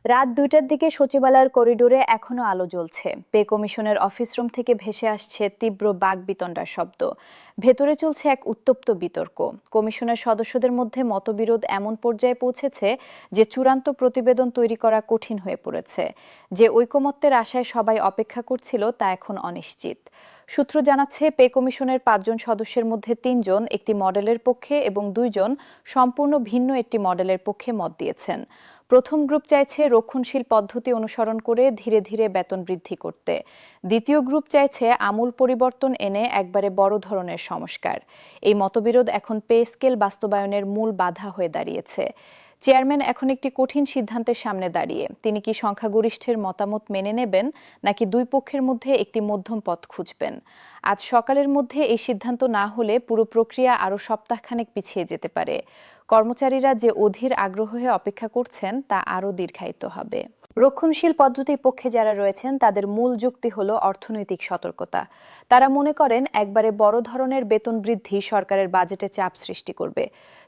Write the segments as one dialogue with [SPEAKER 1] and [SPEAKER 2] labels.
[SPEAKER 1] রাত ২টার দিকে সচিবালয়ের করিডোরে এখনো আলো জ্বলছে। পে কমিশনের অফিস রুম থেকে ভেসে আসছে তীব্র বাকবিতণ্ডার শব্দ। ভেতরে চলছে এক উত্তপ্ত বিতর্ক। কমিশনের সদস্যদের মধ্যে মতবিরোধ এমন পর্যায়ে পৌঁছেছে যে চূড়ান্ত প্রতিবেদন তৈরি করা কঠিন হয়ে পড়েছে। যে ঐকমত্যের আশায় সবাই অপেক্ষা করছিল তা এখন অনিশ্চিত। সূত্র জানাচ্ছে, পে কমিশনের ৫ জন সদস্যের মধ্যে ৩ জন একটি মডেলের পক্ষে এবং ২ জন সম্পূর্ণ ভিন্ন একটি মডেলের পক্ষে মত দিয়েছেন। প্রথম গ্রুপ চাইছে রক্ষণশীল পদ্ধতি অনুসরণ করে ধীরে ধীরে বেতন বৃদ্ধি করতে। দ্বিতীয় গ্রুপ চাইছে আমূল পরিবর্তন এনে একবারে বড় ধরনের সংস্কার। এই মতবিরোধ এখন পে স্কেল বাস্তবায়নের মূল বাধা হয়ে দাঁড়িয়েছে। চেয়ারম্যান এখন একটি কঠিন সিদ্ধান্তের সামনে দাঁড়িয়ে। তিনি কি সংখ্যাগরিষ্ঠের মতামত মেনে নেবেন, নাকি দুই পক্ষের মধ্যে একটি মধ্যম পথ খুঁজবেন? আজ সকালের মধ্যে এই সিদ্ধান্ত না হলে পুরো প্রক্রিয়া আরও সপ্তাহখানেক পিছিয়ে যেতে পারে। কর্মচারীরা যে অধীর আগ্রহে অপেক্ষা করছেন তা আরও দীর্ঘায়িত হবে। রক্ষণশীল পদ্ধতির পক্ষে যারা রয়েছেন তাদের মূল যুক্তি হলো অর্থনৈতিক সতর্কতা। তারা মনে করেন একবারে বড় ধরনের বেতন বৃদ্ধি সরকারের বাজেটে চাপ সৃষ্টি করবে।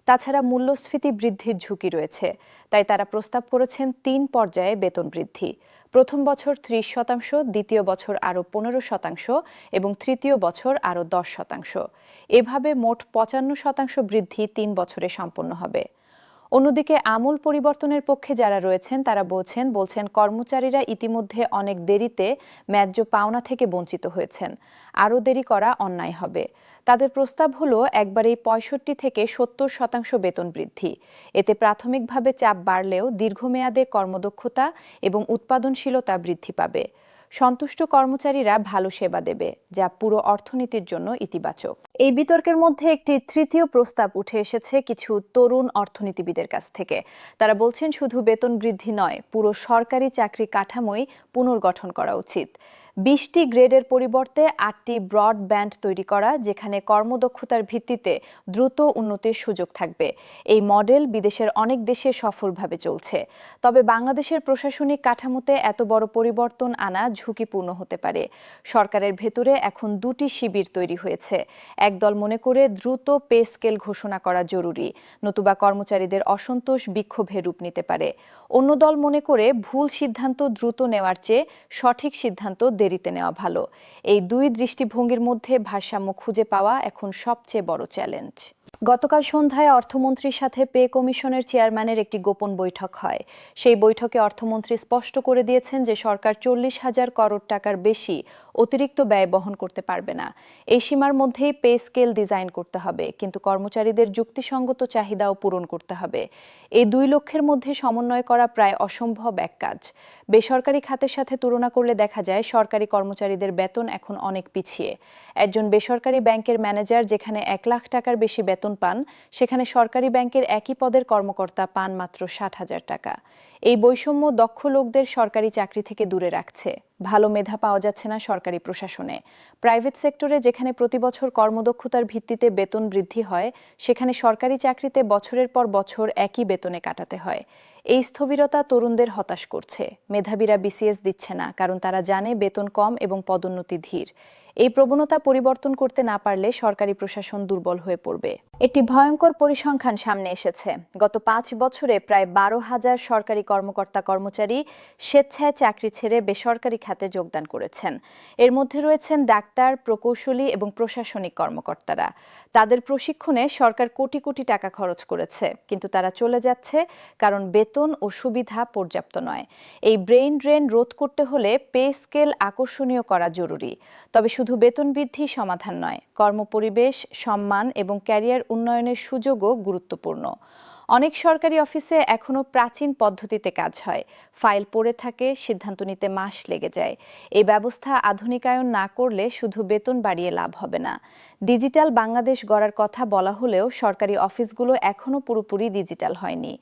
[SPEAKER 1] তাছাড়া মূল্যস্ফীতি বৃদ্ধির ঝুঁকি রয়েছে। তাই তারা প্রস্তাব করেছেন ৩ পর্যায়ে বেতন বৃদ্ধি। প্রথম বছর ৩০%, দ্বিতীয় বছর আরও ১৫% এবং তৃতীয় বছর আরও ১০%। এভাবে মোট ৫৫% বৃদ্ধি ৩ বছরে সম্পন্ন হবে। অন্যদিকে আমূল পরিবর্তনের পক্ষে যারা রয়েছেন তারা বলছেন কর্মচারীরা ইতিমধ্যে অনেক দেরিতে ন্যায্য পাওনা থেকে বঞ্চিত হয়েছেন। আরও দেরি করা অন্যায় হবে। তাদের প্রস্তাব হলো একবারেই ৬৫ থেকে ৭০% বেতন বৃদ্ধি। এতে প্রাথমিকভাবে চাপ বাড়লেও দীর্ঘমেয়াদে কর্মদক্ষতা এবং উৎপাদনশীলতা বৃদ্ধি পাবে। সন্তুষ্ট কর্মচারীরা ভালো সেবা দেবে, যা পুরো অর্থনীতির জন্য ইতিবাচক। এই বিতর্কের মধ্যে একটি তৃতীয় প্রস্তাব উঠে এসেছে কিছু তরুণ অর্থনীতিবিদের কাছ থেকে। তারা বলছেন শুধু বেতন বৃদ্ধি নয়, পুরো সরকারি চাকরি কাঠামোই পুনর্গঠন করা উচিত। ২০টি গ্রেডের পরিবর্তে ৮টি ব্রড ব্যান্ড তৈরি করা, যেখানে কর্মদক্ষতার ভিত্তিতে দ্রুত উন্নতির সুযোগ থাকবে। এই মডেল বিদেশের অনেক দেশে সফলভাবে চলছে। তবে বাংলাদেশের প্রশাসনিক কাঠামোতে এত বড় পরিবর্তন আনা ঝুঁকিপূর্ণ হতে পারে। সরকারের ভেতরে এখন ২টি শিবির তৈরি হয়েছে। একদল মনে করে দ্রুত পে স্কেল ঘোষণা করা জরুরি, নতুবা কর্মচারীদের অসন্তোষ বিক্ষোভে রূপ নিতে পারে। অন্য দল মনে করে ভুল সিদ্ধান্ত দ্রুত নেওয়ার চেয়ে সঠিক সিদ্ধান্ত দেরিতে নেওয়া ভালো। এই দুই দৃষ্টিভঙ্গির মধ্যে ভারসাম্য খুঁজে পাওয়া এখন সবচেয়ে বড় চ্যালেঞ্জ। গতকাল সন্ধ্যায় অর্থমন্ত্রীর সাথে পে কমিশনের চেয়ারম্যানের একটি গোপন বৈঠক হয়। সেই বৈঠকে অর্থমন্ত্রী স্পষ্ট করে দিয়েছেন যে সরকার ৪০,০০০ করোড় টাকার বেশি অতিরিক্ত ব্যয় বহন করতে পারবে না। এই সীমার মধ্যেই পে স্কেল ডিজাইন করতে হবে, কিন্তু কর্মচারীদের যুক্তিসঙ্গত চাহিদাও পূরণ করতে হবে। এই দুই লক্ষ্যের মধ্যে সমন্বয় করা প্রায় অসম্ভব এক কাজ। বেসরকারি খাতের সাথে তুলনা করলে দেখা যায় সরকারি কর্মচারীদের বেতন এখন অনেক পিছিয়ে। একজন বেসরকারি ব্যাংকের ম্যানেজার যেখানে ১ লাখ টাকার বেশি বেতন পান, সেখানে সরকারি ব্যাংকের একই পদের কর্মকর্তা পান মাত্র ৬০,০০০ টাকা। এই বৈষম্য দক্ষ লোকদের সরকারি চাকরি থেকে দূরে রাখছে। ভালো মেধা পাওয়া যাচ্ছে না সরকারি প্রশাসনে। প্রাইভেট সেক্টরে যেখানে প্রতি বছর কর্মদক্ষতার ভিত্তিতে বেতন বৃদ্ধি হয়, সেখানে সরকারি চাকরিতে বছরের পর বছর একই বেতনে কাটাতে হয়। এই স্থবিরতা তরুণদের হতাশ করছে। মেধাবীরা বিসিএস দিচ্ছে না, কারণ তারা জানে বেতন কম এবং পদোন্নতি ধীর। এই প্রবণতা পরিবর্তন করতে না পারলে সরকারি প্রশাসন দুর্বল হয়ে পড়বে। একটি ভয়ঙ্কর পরিসংখ্যান সামনে এসেছে। গত ৫ বছরে প্রায় ১২,০০০ সরকারি কর্মকর্তা কর্মচারী স্বেচ্ছায় চাকরি ছেড়ে বেসরকারি খাতে যোগদান করেছেন। এর মধ্যে রয়েছেন ডাক্তার, প্রকৌশলী এবং প্রশাসনিক কর্মকর্তারা। তাদের প্রশিক্ষণে সরকার কোটি কোটি টাকা খরচ করেছে, কিন্তু তারা চলে যাচ্ছে কারণ বেতন ও সুবিধা পর্যাপ্ত নয়। এই ব্রেইন ড্রেন রোধ করতে হলে পে স্কেল আকর্ষণীয় করা জরুরি। তবে শুধু বেতন বৃদ্ধি সমাধান নয়, কর্মপরিবেশ, সম্মান এবং ক্যারিয়ার উন্নয়নের সুযোগও গুরুত্বপূর্ণ। অনেক সরকারি অফিসে এখনো প্রাচীন পদ্ধতিতে কাজ হয়। ফাইল পড়ে থাকে, সিদ্ধান্ত নিতে মাস লেগে যায়। এই ব্যবস্থা আধুনিকায়ন না করলে শুধু বেতন বাড়িয়ে লাভ হবে না। ডিজিটাল বাংলাদেশ গড়ার কথা বলা হলেও সরকারি অফিসগুলো এখনো পুরোপুরি ডিজিটাল হয়নি।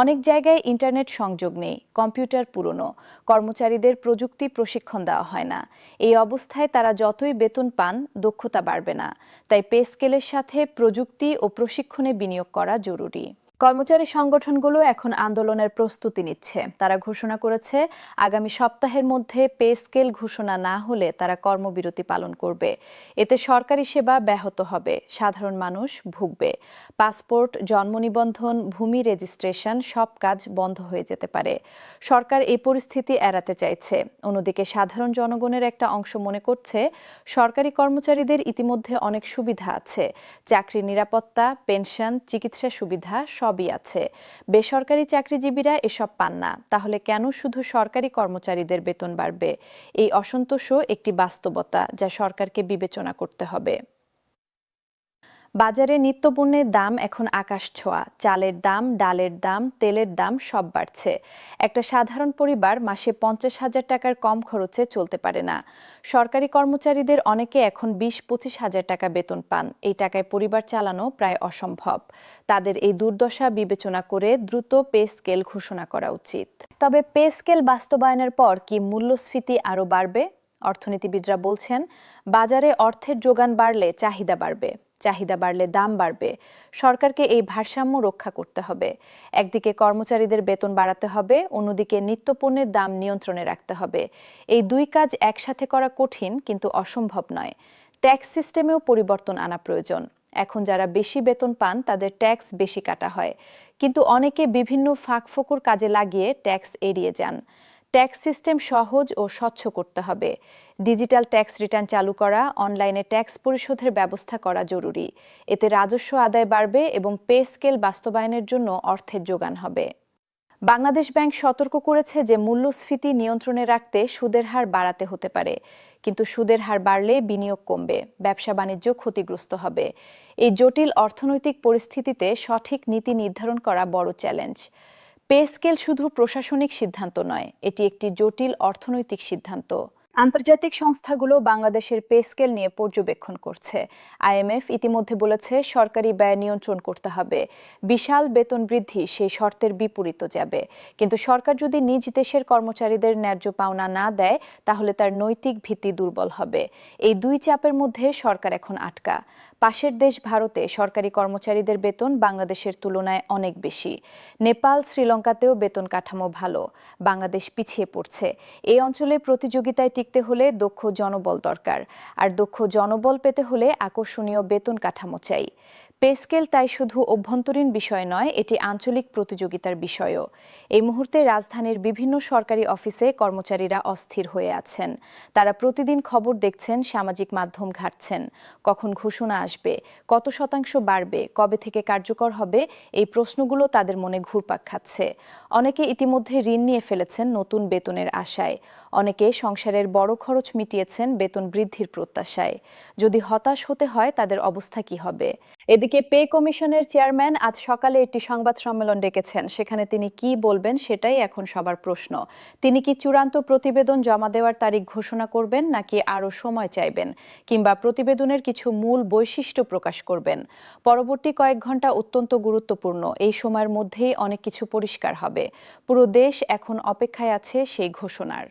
[SPEAKER 1] অনেক জায়গায় ইন্টারনেট সংযোগ নেই, কম্পিউটার পুরনো, কর্মচারীদের প্রযুক্তি প্রশিক্ষণ দেওয়া হয় না। এই অবস্থায় তারা যতই বেতন পান, দক্ষতা বাড়বে না। তাই পে স্কেলের সাথে প্রযুক্তি ও প্রশিক্ষণে বিনিয়োগ করা জরুরি। কর্মচারী সংগঠনগুলো এখন আন্দোলনের প্রস্তুতি নিচ্ছে। তারা ঘোষণা করেছে আগামী সপ্তাহের মধ্যে পে স্কেল ঘোষণা না হলে তারা কর্মবিরতি পালন করবে। এতে সরকারি সেবা ব্যাহত হবে, সাধারণ মানুষ ভুগবে। পাসপোর্ট, জন্ম নিবন্ধন, ভূমি রেজিস্ট্রেশন সব কাজ বন্ধ হয়ে যেতে পারে। সরকার এই পরিস্থিতি এড়াতে চাইছে। অন্যদিকে সাধারণ জনগণের একটা অংশ মনে করছে সরকারি কর্মচারীদের ইতিমধ্যে অনেক সুবিধা আছে, চাকরির নিরাপত্তা, পেনশন, চিকিৎসা সুবিধা সবই আছে। বেসরকারি চাকরিজীবীরা এসব পান না, তাহলে কেন শুধু সরকারি কর্মচারীদের বেতন বাড়বে? এই অসন্তোষও একটি বাস্তবতা যা সরকারকে বিবেচনা করতে হবে। বাজারে নিত্যপণ্যের দাম এখন আকাশ ছোঁয়া। চালের দাম, ডালের দাম, তেলের দাম সব বাড়ছে। একটা সাধারণ পরিবার মাসে 50,000 টাকার কম খরচে চলতে পারে না। সরকারি কর্মচারীদের অনেকে এখন 20-25 হাজার টাকা বেতন পান। এই টাকায় পরিবার চালানো প্রায় অসম্ভব। তাদের এই দুর্দশা বিবেচনা করে দ্রুত পে স্কেল ঘোষণা করা উচিত। তবে পে স্কেল বাস্তবায়নের পর কি মূল্যস্ফীতি আরও বাড়বে? অর্থনীতিবিদরা বলছেন, বাজারে অর্থের যোগান বাড়লে চাহিদা বাড়বে, চাহিদা বাড়লে দাম বাড়বে। সরকারকে এই ভারসাম্য রক্ষা করতে হবে। একদিকে কর্মচারীদের বেতন বাড়াতে হবে, অন্যদিকে নিত্যপণ্যের দাম নিয়ন্ত্রণে রাখতে হবে। এই দুই কাজ একসাথে করা কঠিন, কিন্তু অসম্ভব নয়। ট্যাক্স সিস্টেমেও পরিবর্তন আনা প্রয়োজন। এখন যারা বেশি বেতন পান তাদের ট্যাক্স বেশি কাটা হয়, কিন্তু অনেকে বিভিন্ন ফাঁকফোকর কাজে লাগিয়ে ট্যাক্স এড়িয়ে যান। ট্যাক্স সিস্টেম সহজ ও স্বচ্ছ করতে হবে। ডিজিটাল ট্যাক্স রিটার্ন চালু করা, অনলাইনে ট্যাক্স পরিশোধের ব্যবস্থা করা জরুরি। এতে রাজস্ব আদায় বাড়বে এবং পে স্কেল বাস্তবায়নের জন্য অর্থের যোগান হবে। বাংলাদেশ ব্যাংক সতর্ক করেছে যে মূল্যস্ফীতি নিয়ন্ত্রণে রাখতে সুদের হার বাড়াতে হতে পারে, কিন্তু সুদের হার বাড়লে বিনিয়োগ কমবে, ব্যবসা বাণিজ্য ক্ষতিগ্রস্ত হবে। এই জটিল অর্থনৈতিক পরিস্থিতিতে সঠিক নীতি নির্ধারণ করা বড় চ্যালেঞ্জ। পে স্কেল শুধু প্রশাসনিক সিদ্ধান্ত নয়, এটি একটি জটিল অর্থনৈতিক সিদ্ধান্ত। আন্তর্জাতিক সংস্থাগুলো বাংলাদেশের পে স্কেল নিয়ে পর্যবেক্ষণ করছে। আইএমএফ ইতিমধ্যে বলেছে সরকারি ব্যয় নিয়ন্ত্রণ করতে হবে। বিশাল বেতন বৃদ্ধি সেই শর্তের বিপরীত যাবে। কিন্তু সরকার যদি নিজ দেশের কর্মচারীদের ন্যায্য পাওনা না দেয়, তাহলে তার নৈতিক ভিত্তি দুর্বল হবে। এই দুই চাপের মধ্যে সরকার এখন আটকা। পাশের দেশ ভারতে সরকারি কর্মচারীদের বেতন বাংলাদেশের তুলনায় অনেক বেশি। নেপাল, শ্রীলঙ্কাতেও বেতন কাঠামো ভালো। বাংলাদেশ পিছিয়ে পড়ছে। এই অঞ্চলে প্রতিযোগিতায় টিকতে হলে দক্ষ জনবল দরকার, আর দক্ষ জনবল পেতে হলে আকর্ষণীয় বেতন কাঠামো চাই। পে স্কেল তাই শুধু অভ্যন্তরীণ বিষয় নয়, এটি আঞ্চলিক প্রতিযোগিতার বিষয়ও। এই মুহূর্তে রাজধানীর বিভিন্ন সরকারি অফিসে কর্মচারীরা অস্থির হয়ে আছেন। তারা প্রতিদিন খবর দেখছেন, সামাজিক মাধ্যম ঘাঁটছেন। কখন ঘোষণা আসবে, কত শতাংশ বাড়বে, কবে থেকে কার্যকর হবে, এই প্রশ্নগুলো তাদের মনে ঘুরপাক খাচ্ছে। অনেকে ইতিমধ্যে ঋণ নিয়ে ফেলেছেন নতুন বেতনের আশায়। অনেকে সংসারের বড় খরচ মিটিয়েছেন বেতন বৃদ্ধির প্রত্যাশায়। যদি হতাশ হতে হয়, তাদের অবস্থা কি হবে? এদিকে পে কমিশনের চেয়ারম্যান আজ সকালে একটি সংবাদ সম্মেলন ডেকেছেন। সেখানে তিনি কি বলবেন সেটাই এখন সবার প্রশ্ন। তিনি কি চূড়ান্ত প্রতিবেদন জমা দেওয়ার তারিখ ঘোষণা করবেন, নাকি আরও সময় চাইবেন, কিংবা প্রতিবেদনের কিছু মূল বৈশিষ্ট্য প্রকাশ করবেন? পরবর্তী কয়েক ঘন্টা অত্যন্ত গুরুত্বপূর্ণ। এই সময়ের মধ্যেই অনেক কিছু পরিষ্কার হবে। পুরো দেশ এখন অপেক্ষায় আছে সেই ঘোষণার।